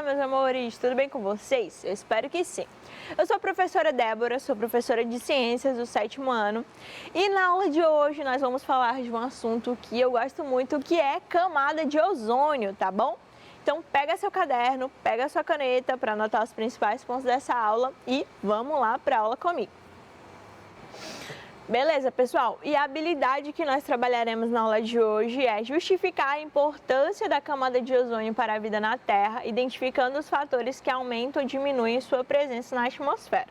meus amores, tudo bem com vocês? Eu espero que sim. Eu sou a professora Débora, sou professora de Ciências do 7º ano e na aula de hoje nós vamos falar de um assunto que eu gosto muito, que é camada de ozônio, tá bom? Então pega seu caderno, pega sua caneta para anotar os principais pontos dessa aula e vamos lá para a aula comigo. Beleza, pessoal? E a habilidade que nós trabalharemos na aula de hoje é justificar a importância da camada de ozônio para a vida na Terra, identificando os fatores que aumentam ou diminuem sua presença na atmosfera.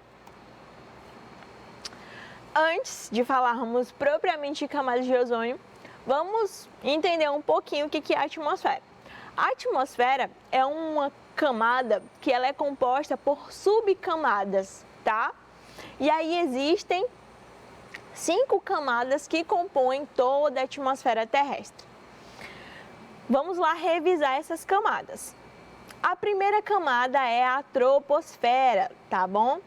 Antes de falarmos propriamente de camada de ozônio, vamos entender um pouquinho o que é a atmosfera. A atmosfera é uma camada que ela é composta por subcamadas, tá? E aí existem 5 camadas que compõem toda a atmosfera terrestre. Vamos lá revisar essas camadas. A primeira camada é a troposfera, tá bom?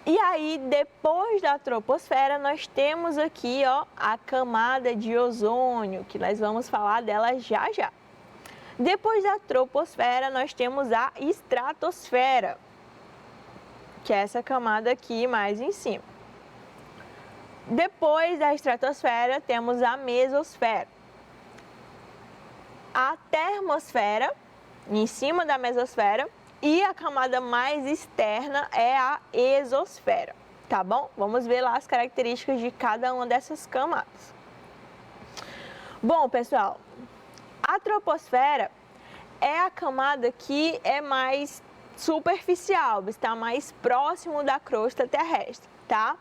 E aí, depois da troposfera, nós temos aqui, ó, a camada de ozônio, que nós vamos falar dela já já. Depois da troposfera, nós temos a estratosfera, que é essa camada aqui mais em cima. Depois da estratosfera, temos a mesosfera. A termosfera, em cima da mesosfera, e a camada mais externa é a exosfera, tá bom? Vamos ver lá as características de cada uma dessas camadas. Bom, pessoal, a troposfera é a camada que é mais superficial, está mais próximo da crosta terrestre, tá?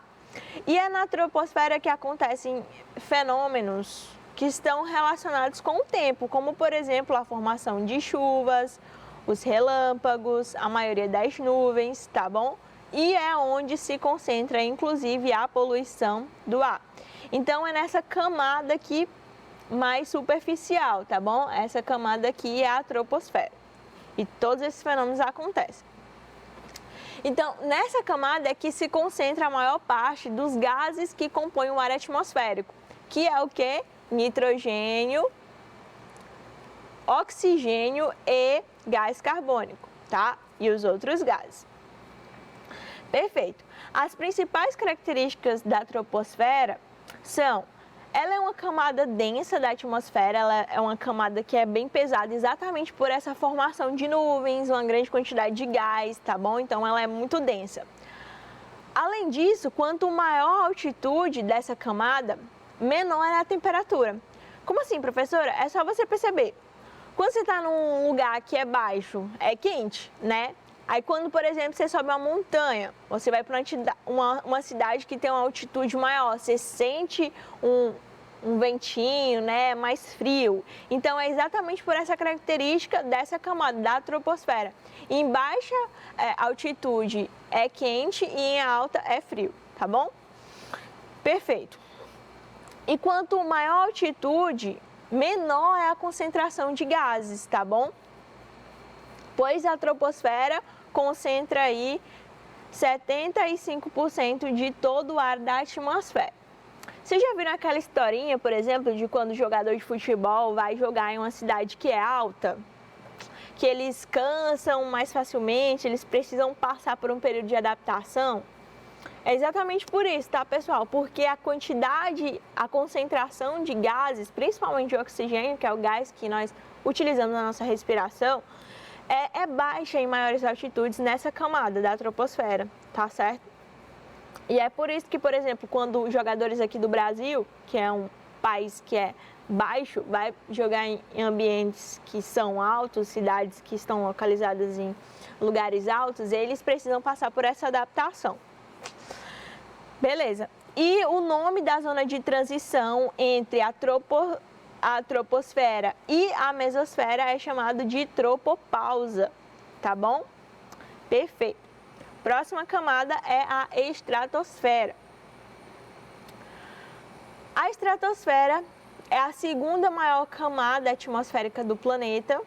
E é na troposfera que acontecem fenômenos que estão relacionados com o tempo, como, por exemplo, a formação de chuvas, os relâmpagos, a maioria das nuvens, tá bom? E é onde se concentra, inclusive, a poluição do ar. Então, é nessa camada aqui mais superficial, tá bom? Essa camada aqui é a troposfera. E todos esses fenômenos acontecem. Então, nessa camada é que se concentra a maior parte dos gases que compõem o ar atmosférico, que é o que? Nitrogênio, oxigênio e gás carbônico, tá? E os outros gases. Perfeito. As principais características da troposfera são: ela é uma camada densa da atmosfera, ela é uma camada que é bem pesada exatamente por essa formação de nuvens, uma grande quantidade de gás, tá bom? Então ela é muito densa. Além disso, quanto maior a altitude dessa camada, menor é a temperatura. Como assim, professora? É só você perceber. Quando você está num lugar que é baixo, é quente, né? Aí quando, por exemplo, você sobe uma montanha, você vai para uma cidade que tem uma altitude maior, você sente um ventinho, né, mais frio. Então é exatamente por essa característica dessa camada da troposfera. Em baixa altitude é quente e em alta é frio, tá bom? Perfeito. E quanto maior a altitude, menor é a concentração de gases, tá bom? Pois a troposfera concentra aí 75% de todo o ar da atmosfera. Vocês já viram aquela historinha, por exemplo, de quando o jogador de futebol vai jogar em uma cidade que é alta? Que eles cansam mais facilmente, eles precisam passar por um período de adaptação? É exatamente por isso, tá, pessoal? Porque a quantidade, a concentração de gases, principalmente de oxigênio, que é o gás que nós utilizamos na nossa respiração, é baixa em maiores altitudes nessa camada da troposfera, tá certo? E é por isso que, por exemplo, quando os jogadores aqui do Brasil, que é um país que é baixo, vai jogar em ambientes que são altos, cidades que estão localizadas em lugares altos, eles precisam passar por essa adaptação. Beleza. E o nome da zona de transição entre a troposfera e a mesosfera é chamado de tropopausa, tá bom? Perfeito. Próxima camada é a estratosfera. A estratosfera é a segunda maior camada atmosférica do planeta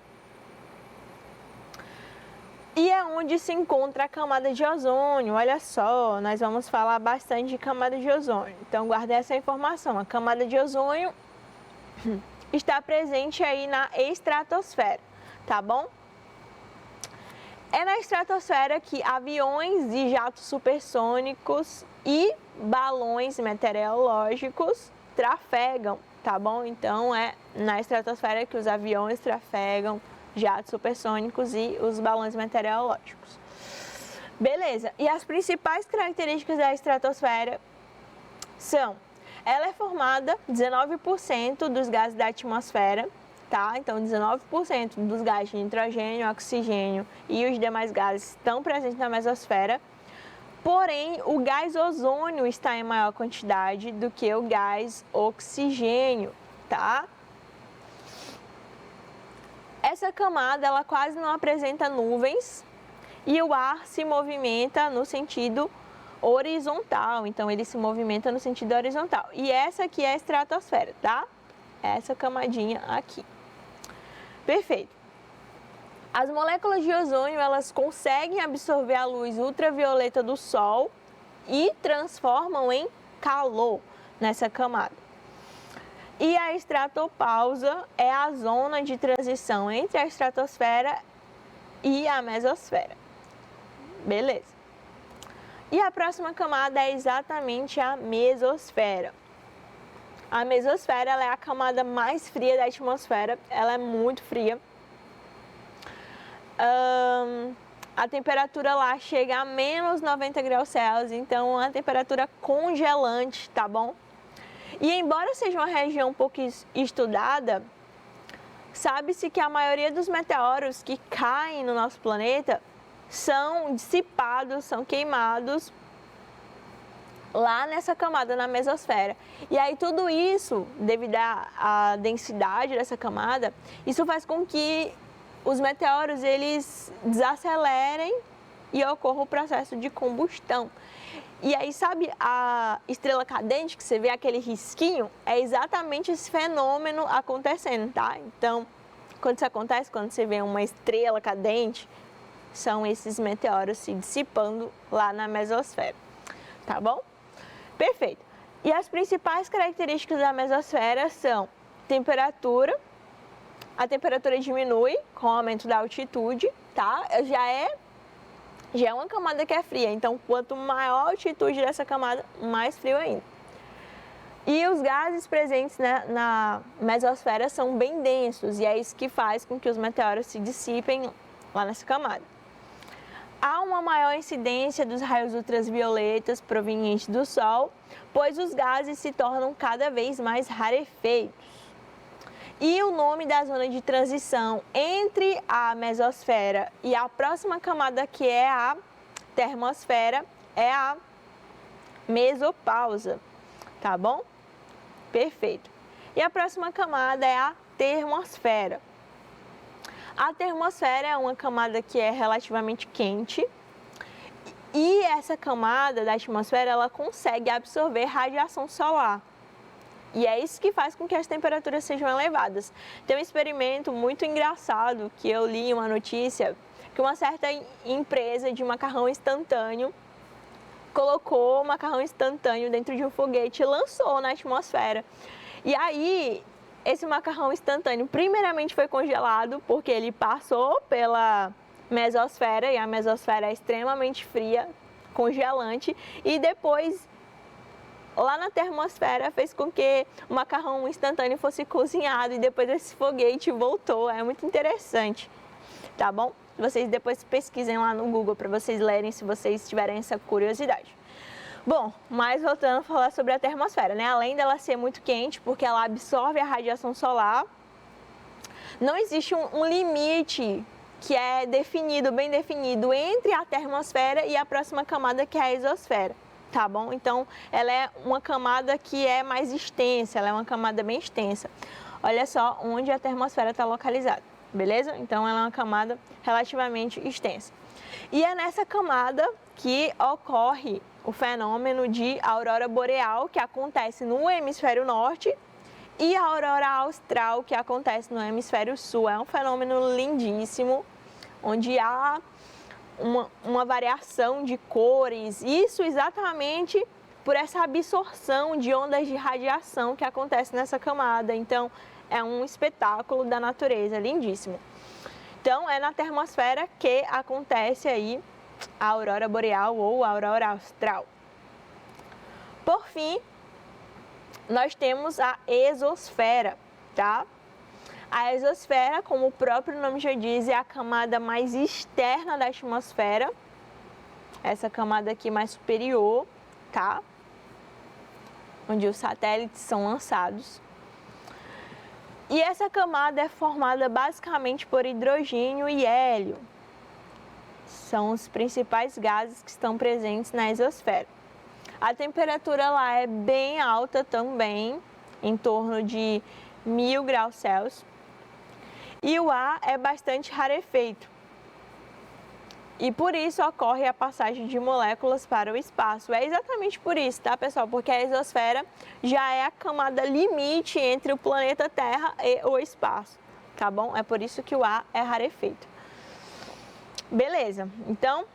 e é onde se encontra a camada de ozônio. Olha só, nós vamos falar bastante de camada de ozônio, então guarde essa informação. A camada de ozônio está presente aí na estratosfera, tá bom? É na estratosfera que aviões de jatos supersônicos e balões meteorológicos trafegam, tá bom? Então é na estratosfera que os aviões trafegam, jatos supersônicos e os balões meteorológicos. Beleza, e as principais características da estratosfera são: ela é formada 19% dos gases da atmosfera, tá? Então 19% dos gases de nitrogênio, oxigênio e os demais gases estão presentes na mesosfera. Porém, o gás ozônio está em maior quantidade do que o gás oxigênio, tá? Essa camada, ela quase não apresenta nuvens e o ar se movimenta no sentido horizontal, então ele se movimenta no sentido horizontal. E essa aqui é a estratosfera, tá? Essa camadinha aqui. Perfeito. As moléculas de ozônio, elas conseguem absorver a luz ultravioleta do Sol e transformam em calor nessa camada. E a estratopausa é a zona de transição entre a estratosfera e a mesosfera. Beleza. E a próxima camada é exatamente a mesosfera. A mesosfera, ela é a camada mais fria da atmosfera, ela é muito fria. A temperatura lá chega a menos 90 graus Celsius, então é uma temperatura congelante, tá bom? E embora seja uma região um pouco estudada, sabe-se que a maioria dos meteoros que caem no nosso planeta são dissipados, são queimados lá nessa camada, na mesosfera. E aí tudo isso, devido à densidade dessa camada, isso faz com que os meteoros, eles desacelerem e ocorra o processo de combustão. E aí, sabe a estrela cadente, que você vê aquele risquinho? É exatamente esse fenômeno acontecendo, tá? Então, quando isso acontece, quando você vê uma estrela cadente, são esses meteoros se dissipando lá na mesosfera, tá bom? Perfeito. E as principais características da mesosfera são temperatura. A temperatura diminui com o aumento da altitude, tá? Já é uma camada que é fria, então quanto maior a altitude dessa camada, mais frio ainda. E os gases presentes na mesosfera são bem densos, e é isso que faz com que os meteoros se dissipem lá nessa camada. Há uma maior incidência dos raios ultravioletas provenientes do Sol, pois os gases se tornam cada vez mais rarefeitos. E o nome da zona de transição entre a mesosfera e a próxima camada, que é a termosfera, é a mesopausa, tá bom? Perfeito. E a próxima camada é a termosfera. A termosfera é uma camada que é relativamente quente e essa camada da atmosfera, ela consegue absorver radiação solar. E é isso que faz com que as temperaturas sejam elevadas. Tem um experimento muito engraçado que eu li em uma notícia, que uma certa empresa de macarrão instantâneo colocou o macarrão instantâneo dentro de um foguete e lançou na atmosfera. E aí, esse macarrão instantâneo primeiramente foi congelado, porque ele passou pela mesosfera, e a mesosfera é extremamente fria, congelante, e depois lá na termosfera fez com que o macarrão instantâneo fosse cozinhado e depois esse foguete voltou. É muito interessante, tá bom? Vocês depois pesquisem lá no Google para vocês lerem, se vocês tiverem essa curiosidade. Bom, mas voltando a falar sobre a termosfera, né? Além dela ser muito quente, porque ela absorve a radiação solar, não existe um limite que é definido, bem definido, entre a termosfera e a próxima camada, que é a exosfera. Tá bom? Então, ela é uma camada que é mais extensa, ela é uma camada bem extensa. Olha só onde a termosfera está localizada, beleza? Então, ela é uma camada relativamente extensa. E é nessa camada que ocorre o fenômeno de aurora boreal, que acontece no hemisfério norte, e a aurora austral, que acontece no hemisfério sul. É um fenômeno lindíssimo, onde há uma variação de cores, isso exatamente por essa absorção de ondas de radiação que acontece nessa camada. Então, é um espetáculo da natureza, lindíssimo. Então, é na termosfera que acontece aí a aurora boreal ou a aurora austral. Por fim, nós temos a exosfera, tá? A exosfera, como o próprio nome já diz, é a camada mais externa da atmosfera. Essa camada aqui mais superior, tá? Onde os satélites são lançados. E essa camada é formada basicamente por hidrogênio e hélio. São os principais gases que estão presentes na exosfera. A temperatura lá é bem alta também, em torno de 1000 graus Celsius. E o ar é bastante rarefeito. E por isso ocorre a passagem de moléculas para o espaço. É exatamente por isso, tá, pessoal? Porque a exosfera já é a camada limite entre o planeta Terra e o espaço, tá bom? É por isso que o ar é rarefeito. Beleza, então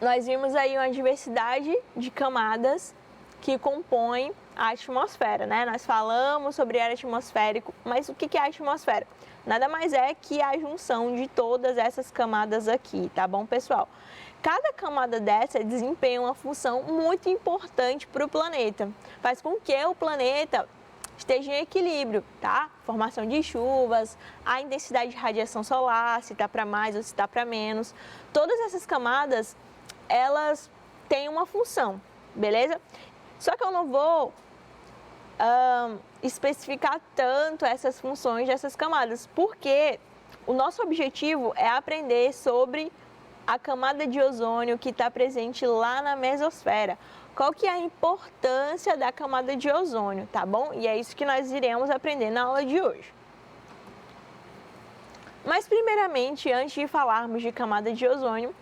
nós vimos aí uma diversidade de camadas que compõem a atmosfera, né? Nós falamos sobre ar atmosférico, mas o que é a atmosfera? Nada mais é que a junção de todas essas camadas aqui, tá bom, pessoal? Cada camada dessa desempenha uma função muito importante para o planeta. Faz com que o planeta esteja em equilíbrio, tá? Formação de chuvas, a intensidade de radiação solar, se está para mais ou se está para menos. Todas essas camadas, elas têm uma função, beleza? Só que eu não vou especificar tanto essas funções dessas camadas, porque o nosso objetivo é aprender sobre a camada de ozônio que está presente lá na mesosfera. Qual que é a importância da camada de ozônio, tá bom? E é isso que nós iremos aprender na aula de hoje. Mas primeiramente, antes de falarmos de camada de ozônio,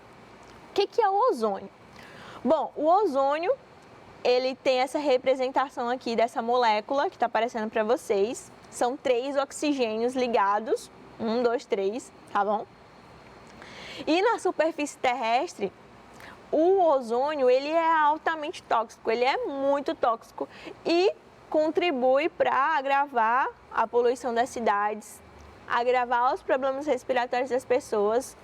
o que é o ozônio? Bom, o ozônio, ele tem essa representação aqui dessa molécula que está aparecendo para vocês. São 3 oxigênios ligados, 1, 2, 3, tá bom? E na superfície terrestre, o ozônio, ele é altamente tóxico, ele é muito tóxico e contribui para agravar a poluição das cidades, agravar os problemas respiratórios das pessoas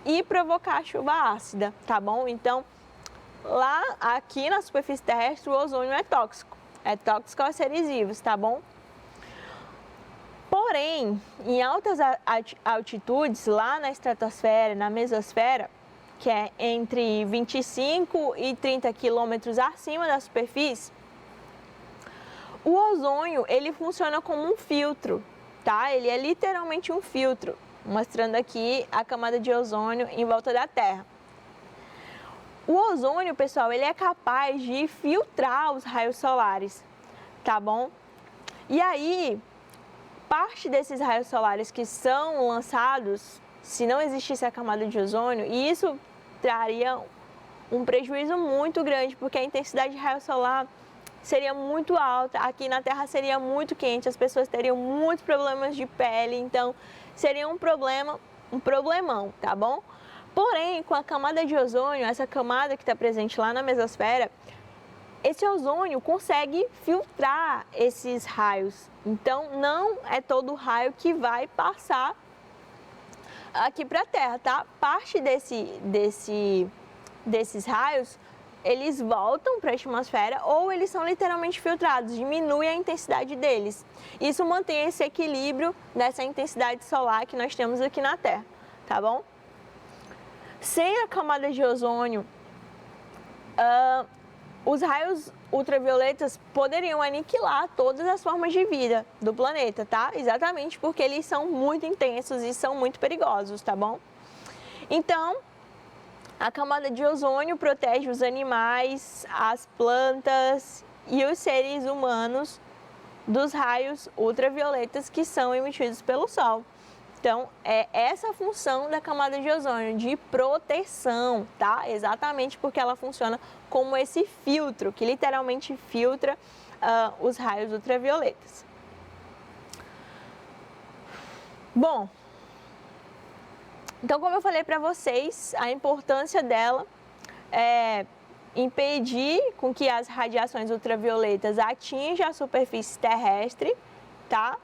e provocar chuva ácida, tá bom? Então, aqui na superfície terrestre, o ozônio é tóxico aos seres vivos, tá bom? Porém, em altas altitudes, lá na estratosfera, na mesosfera, que é entre 25 e 30 quilômetros acima da superfície, o ozônio, ele funciona como um filtro, tá? Ele é literalmente um filtro, mostrando aqui a camada de ozônio em volta da Terra. O ozônio, pessoal, ele é capaz de filtrar os raios solares, tá bom? E aí, parte desses raios solares que são lançados, se não existisse a camada de ozônio, e isso traria um prejuízo muito grande, porque a intensidade de raio solar seria muito alta, aqui na Terra seria muito quente, as pessoas teriam muitos problemas de pele, então seria um problemão, tá bom? Porém, com a camada de ozônio, essa camada que está presente lá na mesosfera, esse ozônio consegue filtrar esses raios. Então, não é todo raio que vai passar aqui para a Terra, tá? Parte desses raios, eles voltam para a atmosfera ou eles são literalmente filtrados, diminui a intensidade deles. Isso mantém esse equilíbrio dessa intensidade solar que nós temos aqui na Terra, tá bom? Sem a camada de ozônio, os raios ultravioletas poderiam aniquilar todas as formas de vida do planeta, tá? Exatamente porque eles são muito intensos e são muito perigosos, tá bom? Então, a camada de ozônio protege os animais, as plantas e os seres humanos dos raios ultravioletas que são emitidos pelo Sol. Então, é essa a função da camada de ozônio, de proteção, tá? Exatamente porque ela funciona como esse filtro, que literalmente filtra os raios ultravioletas. Bom, então como eu falei para vocês, a importância dela é impedir com que as radiações ultravioletas atinjam a superfície terrestre, tá?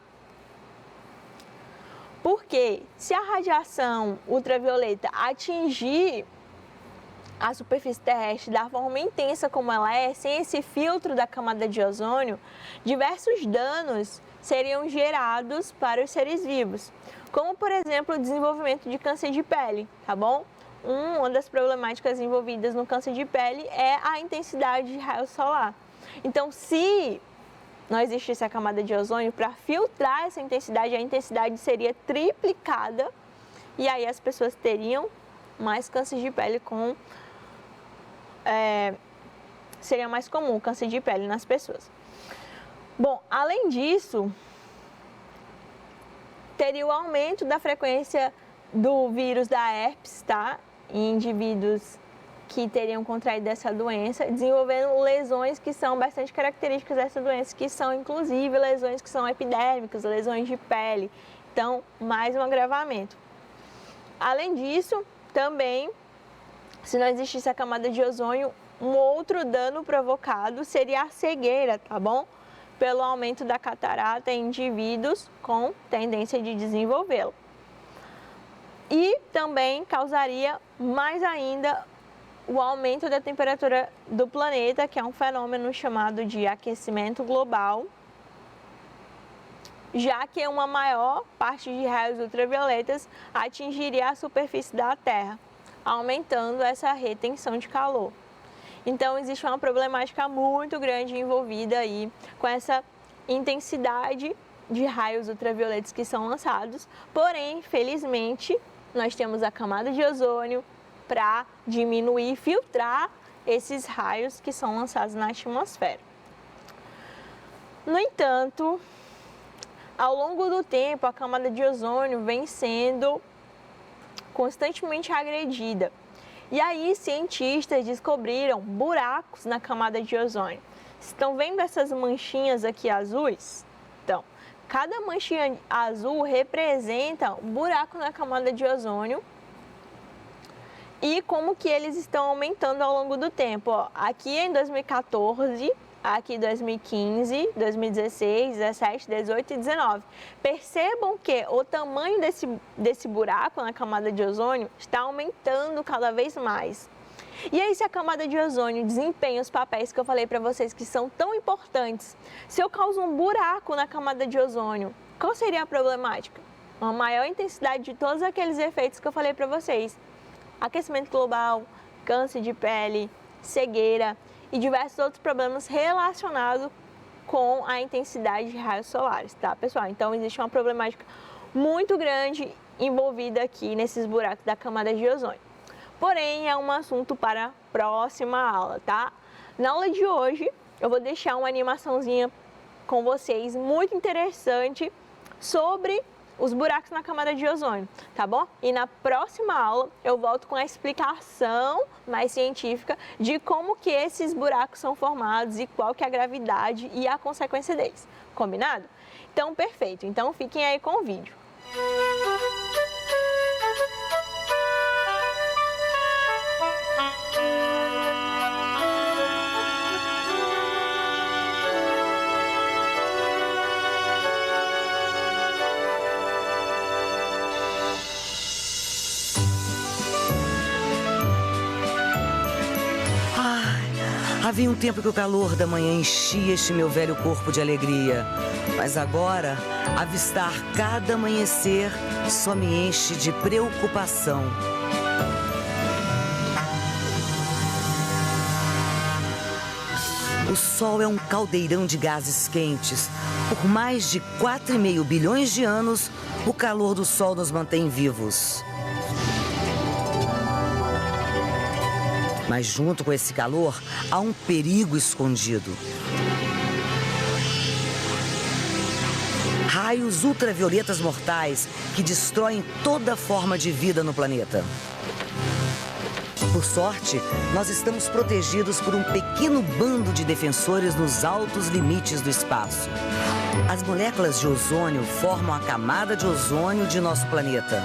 Porque se a radiação ultravioleta atingir a superfície terrestre da forma intensa como ela é, sem esse filtro da camada de ozônio, diversos danos seriam gerados para os seres vivos, como, por exemplo, o desenvolvimento de câncer de pele, tá bom? Uma das problemáticas envolvidas no câncer de pele é a intensidade de raio solar. Então, se não existisse a camada de ozônio, para filtrar essa intensidade, a intensidade seria triplicada e aí as pessoas teriam mais câncer de pele seria mais comum o câncer de pele nas pessoas. Bom, além disso, teria o aumento da frequência do vírus da herpes, tá? Em indivíduos que teriam contraído essa doença, desenvolvendo lesões que são bastante características dessa doença, que são inclusive lesões que são epidérmicas, lesões de pele. Então, mais um agravamento. Além disso, também, se não existisse a camada de ozônio, um outro dano provocado seria a cegueira, tá bom? Pelo aumento da catarata em indivíduos com tendência de desenvolvê-lo. E também causaria mais ainda o aumento da temperatura do planeta, que é um fenômeno chamado de aquecimento global, já que uma maior parte de raios ultravioletas atingiria a superfície da Terra, aumentando essa retenção de calor. Então, existe uma problemática muito grande envolvida aí com essa intensidade de raios ultravioletas que são lançados, porém, felizmente, nós temos a camada de ozônio para diminuir e filtrar esses raios que são lançados na atmosfera. No entanto, ao longo do tempo, a camada de ozônio vem sendo constantemente agredida. E aí, cientistas descobriram buracos na camada de ozônio. Estão vendo essas manchinhas aqui azuis? Então, cada manchinha azul representa um buraco na camada de ozônio e como que eles estão aumentando ao longo do tempo. Ó, aqui em 2014, aqui 2015, 2016, 17, 18 e 19. Percebam que o tamanho desse buraco na camada de ozônio está aumentando cada vez mais. E aí, se a camada de ozônio desempenha os papéis que eu falei para vocês que são tão importantes, se eu causo um buraco na camada de ozônio, qual seria a problemática? Uma maior intensidade de todos aqueles efeitos que eu falei para vocês. Aquecimento global, câncer de pele, cegueira e diversos outros problemas relacionados com a intensidade de raios solares, tá, pessoal? Então, existe uma problemática muito grande envolvida aqui nesses buracos da camada de ozônio. Porém, é um assunto para a próxima aula, tá? Na aula de hoje, eu vou deixar uma animaçãozinha com vocês muito interessante sobre os buracos na camada de ozônio, tá bom? E na próxima aula eu volto com a explicação mais científica de como que esses buracos são formados e qual que é a gravidade e a consequência deles. Combinado? Então, perfeito. Então, fiquem aí com o vídeo. Havia um tempo que o calor da manhã enchia este meu velho corpo de alegria. Mas agora, avistar cada amanhecer só me enche de preocupação. O Sol é um caldeirão de gases quentes. Por mais de 4,5 bilhões de anos, o calor do Sol nos mantém vivos. Mas junto com esse calor, há um perigo escondido. Raios ultravioletas mortais que destroem toda forma de vida no planeta. Por sorte, nós estamos protegidos por um pequeno bando de defensores nos altos limites do espaço. As moléculas de ozônio formam a camada de ozônio de nosso planeta.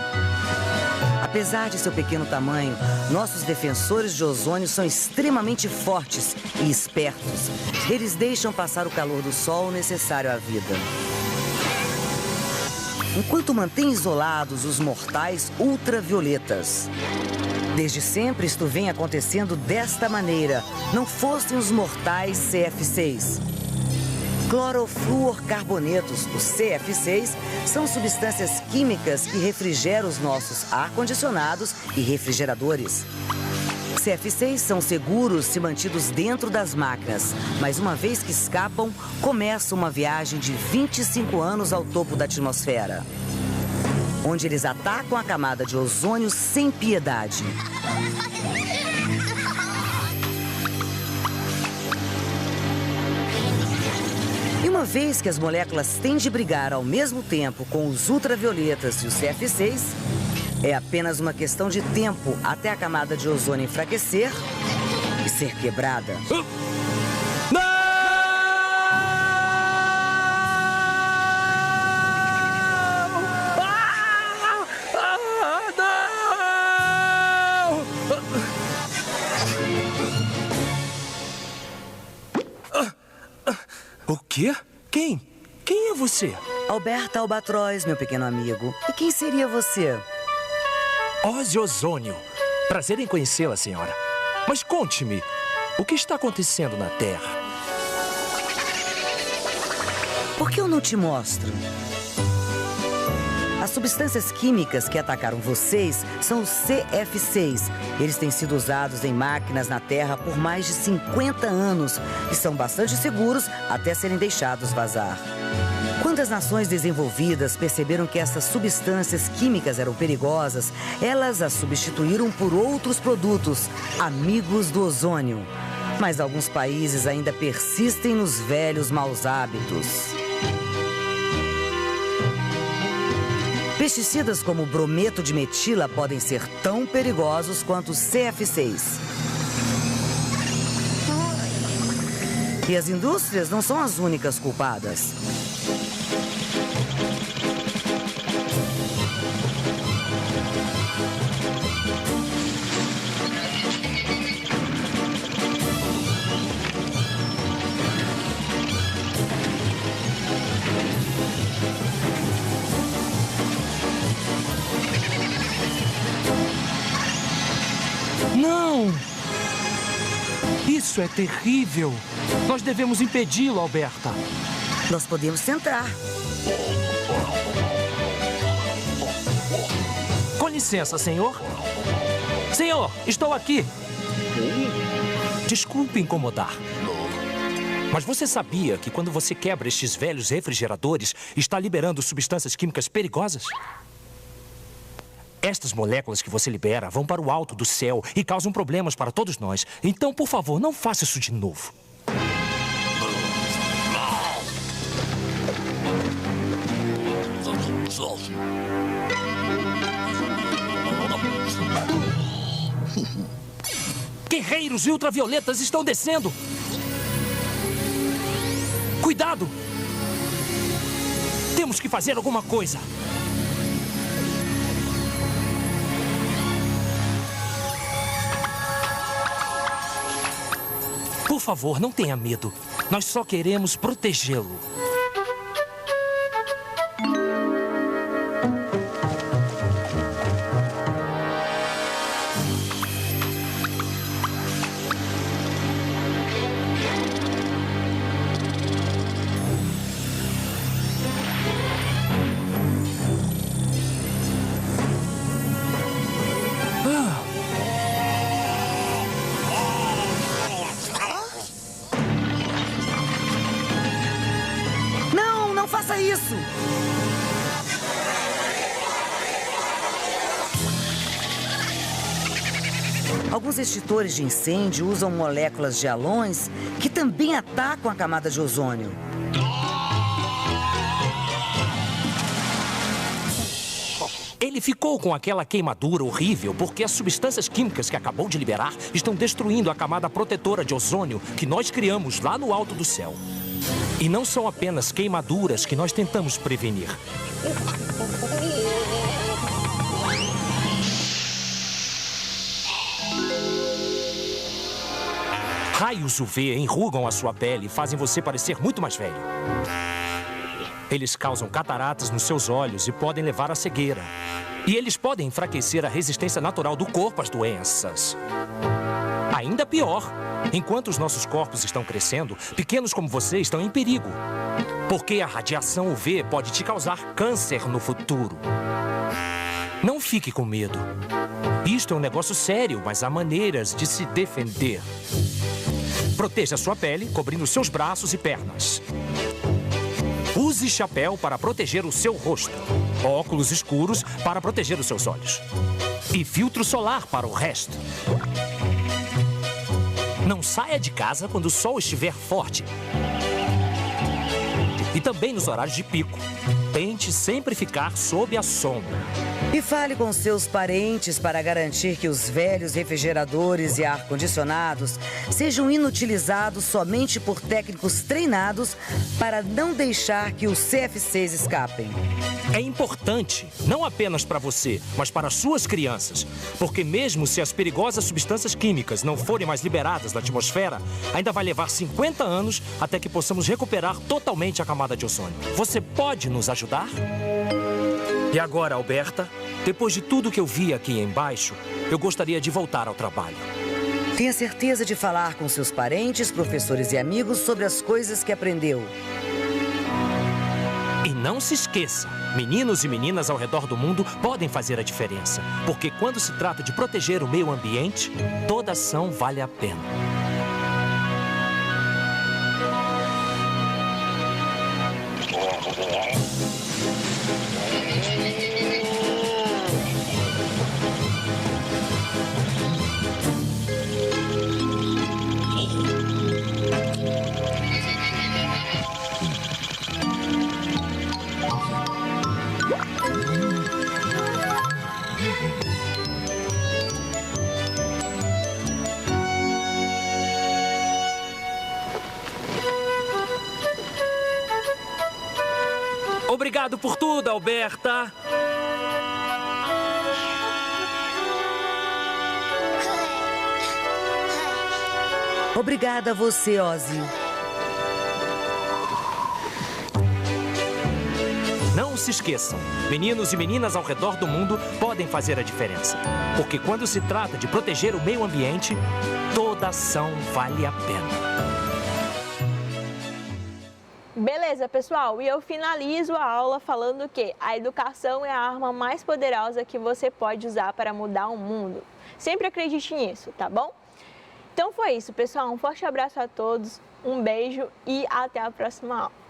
Apesar de seu pequeno tamanho, nossos defensores de ozônio são extremamente fortes e espertos. Eles deixam passar o calor do Sol necessário à vida. enquanto mantém isolados os mortais ultravioletas. Desde sempre isto vem acontecendo desta maneira, não fossem os mortais CF6. Clorofluorcarbonetos, os CF6, são substâncias químicas que refrigeram os nossos ar-condicionados e refrigeradores. CF6 são seguros se mantidos dentro das máquinas, mas uma vez que escapam, começa uma viagem de 25 anos ao topo da atmosfera, onde eles atacam a camada de ozônio sem piedade. E uma vez que as moléculas têm de brigar ao mesmo tempo com os ultravioletas e os CF6, é apenas uma questão de tempo até a camada de ozônio enfraquecer e ser quebrada. O quê? Quem? Quem é você? Alberta Albatroz, meu pequeno amigo. E quem seria você? Ozzy Ozônio. Prazer em conhecê-la, senhora. Mas conte-me, o que está acontecendo na Terra? Por que eu não te mostro? As substâncias químicas que atacaram vocês são os CF6. Eles têm sido usados em máquinas na Terra por mais de 50 anos e são bastante seguros até serem deixados vazar. Quando as nações desenvolvidas perceberam que essas substâncias químicas eram perigosas, elas as substituíram por outros produtos, amigos do ozônio. Mas alguns países ainda persistem nos velhos maus hábitos. Pesticidas como o brometo de metila podem ser tão perigosos quanto os CF6. E as indústrias não são as únicas culpadas. Não! Isso é terrível! Nós devemos impedi-lo, Alberta. Nós podemos tentar. Com licença, senhor. Senhor, estou aqui. Desculpe incomodar. Mas você sabia que quando você quebra estes velhos refrigeradores, está liberando substâncias químicas perigosas? Estas moléculas que você libera vão para o alto do céu e causam problemas para todos nós. Então, por favor, não faça isso de novo. Guerreiros e ultravioletas estão descendo. Cuidado! Temos que fazer alguma coisa. Por favor, não tenha medo. Nós só queremos protegê-lo. Faça isso! Alguns extintores de incêndio usam moléculas de halões que também atacam a camada de ozônio. Ele ficou com aquela queimadura horrível porque as substâncias químicas que acabou de liberar estão destruindo a camada protetora de ozônio que nós criamos lá no alto do céu. E não são apenas queimaduras que nós tentamos prevenir. Raios UV enrugam a sua pele e fazem você parecer muito mais velho. Eles causam cataratas nos seus olhos e podem levar à cegueira. E eles podem enfraquecer a resistência natural do corpo às doenças. Ainda pior, enquanto os nossos corpos estão crescendo, pequenos como você estão em perigo. Porque a radiação UV pode te causar câncer no futuro. Não fique com medo. Isto é um negócio sério, mas há maneiras de se defender. Proteja sua pele, cobrindo seus braços e pernas. Use chapéu para proteger o seu rosto. Óculos escuros para proteger os seus olhos. E filtro solar para o resto. Não saia de casa quando o sol estiver forte. E também nos horários de pico. Tente sempre ficar sob a sombra. E fale com seus parentes para garantir que os velhos refrigeradores e ar-condicionados sejam inutilizados somente por técnicos treinados para não deixar que os CFCs escapem. É importante, não apenas para você, mas para suas crianças. Porque mesmo se as perigosas substâncias químicas não forem mais liberadas na atmosfera, ainda vai levar 50 anos até que possamos recuperar totalmente a camada de ozônio. Você pode nos ajudar? E agora, Alberta, depois de tudo que eu vi aqui embaixo, eu gostaria de voltar ao trabalho. Tenha certeza de falar com seus parentes, professores e amigos sobre as coisas que aprendeu. E não se esqueça, meninos e meninas ao redor do mundo podem fazer a diferença. Porque quando se trata de proteger o meio ambiente, toda ação vale a pena. Obrigado por tudo, Alberta. Obrigada a você, Ozzy. Não se esqueçam, meninos e meninas ao redor do mundo podem fazer a diferença. Porque quando se trata de proteger o meio ambiente, toda ação vale a pena. Beleza, pessoal, e eu finalizo a aula falando que a educação é a arma mais poderosa que você pode usar para mudar o mundo. Sempre acredite nisso, tá bom? Então foi isso, pessoal. Um forte abraço a todos, um beijo e até a próxima aula.